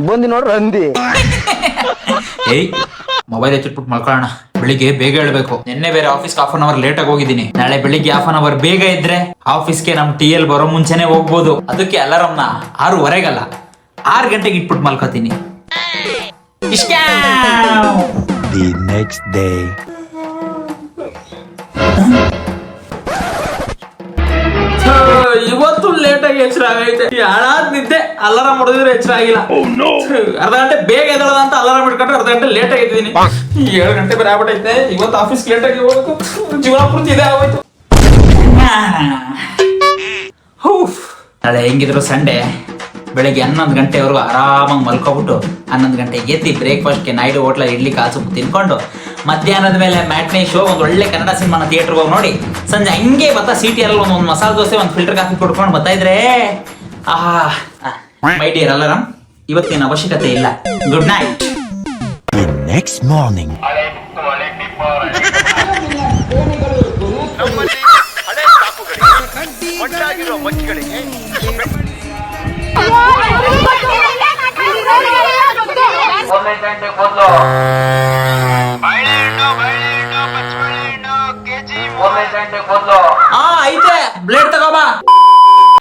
ಬಂದಿ ನೋಡ್ರಿ ಅಂದಿ. ಏಯ್ ಮೊಬೈಲ್ ಎತ್ತಿಟ್ಬಿಟ್ಟು ಮಲ್ಕೊಳ್ಳೋಣ. ಬೆಳಿಗ್ಗೆ ಬೇಗ ಹೇಳ್ಬೇಕು. ನಿನ್ನೆ ಬೇರೆ ಆಫೀಸ್ಗೆ ಹಾಫ್ ಅನ್ ಅವರ್ ಲೇಟ್ ಆಗಿ ಹೋಗಿದ್ದೀನಿ. ನಾಳೆ ಬೆಳಿಗ್ಗೆ ಹಾಫ್ ಅನ್ ಅವರ್ ಬೇಗ ಇದ್ರೆ ಆಫೀಸ್ಗೆ ನಮ್ TL ಬರೋ ಮುಂಚೆನೆ ಹೋಗ್ಬೋದು. ಅದಕ್ಕೆ ಅಲಾರಾಮ್ನ 6:15 6 ಗಂಟೆಗೆ ಇಟ್ಬಿಟ್ಟು ಮಲ್ಕೋತೀನಿ. The next day. ಇವತ್ತು ಲೇಟ್ ಆಗಿ ಎಚ್ಚರ ಆಗೈತೆ. ಹಾಳಾದ್ ನಿದ್ದೆ ಅಲಾರಾಮ್ ಹೊಡೆದಿದ್ರೆ ಎಚ್ಚರ ಆಗಿಲ್ಲ. ಅರ್ಧ ಗಂಟೆ ಬೇಗ ಎದ್ದಳದ ಅಂತ ಅಲಾರಾಮ್ ಇಟ್ಕೊಂಡ್ರೆ ಅರ್ಧ ಗಂಟೆ ಲೇಟ್ ಆಗಿದ್ದೀನಿ. 7 ಗಂಟೆ ಬೇರೆ ಆಗ್ಬಿಟ್ಟೈತೆ. ಇವತ್ತು ಆಫೀಸ್ ಲೇಟ್ ಆಗಿ ಹೋಗ್ಬೇಕು. ಜೀವನ ಪೂರ್ತಿ ಇದೇ ಆಗೋಯ್ತು. ನಾಳೆ ಹೆಂಗಿದ್ರು ಸಂಡೇ ಬೆಳಗ್ಗೆ 11 ಗಂಟೆವರೆಗೂ ಆರಾಮಾಗಿ ಮಲ್ಕೊಬಿಟ್ಟು 11 ಗಂಟೆಗೆ ಎದ್ದು ಬ್ರೇಕ್ಫಾಸ್ಟ್ಗೆ ನಾಯ್ಡು ಹೋಟ್ಲ ಇಡ್ಲಿ ಕಾಸು ತಿನ್ಕೊಂಡು ಮಧ್ಯಾಹ್ನದ ಮೇಲೆ ಮ್ಯಾಟ್ನಿ ಶೋ ಒಂದು ಒಳ್ಳೆ ಕನ್ನಡ ಸಿನಿಮಾನ ಥಿಯೇಟರ್ಗೆ ಹೋಗಿ ನೋಡಿ ಸಂಜೆ ಹಂಗೆ ಬರ್ತಾ CTR ಒಂದು ಮಸಾಲೆ ದೋಸೆ ಒಂದು ಫಿಲ್ಟರ್ ಕಾಫಿ ಕುಡ್ಕೊಂಡು ಬರ್ತಾ ಇದ್ರೆ ಮೈ ಡಿಯರ್ ಅಲಾರಾಮ್ ಇವತ್ತಿನ ಅವಶ್ಯಕತೆ ಇಲ್ಲ. Good night. The next morning. ಮೊದಲು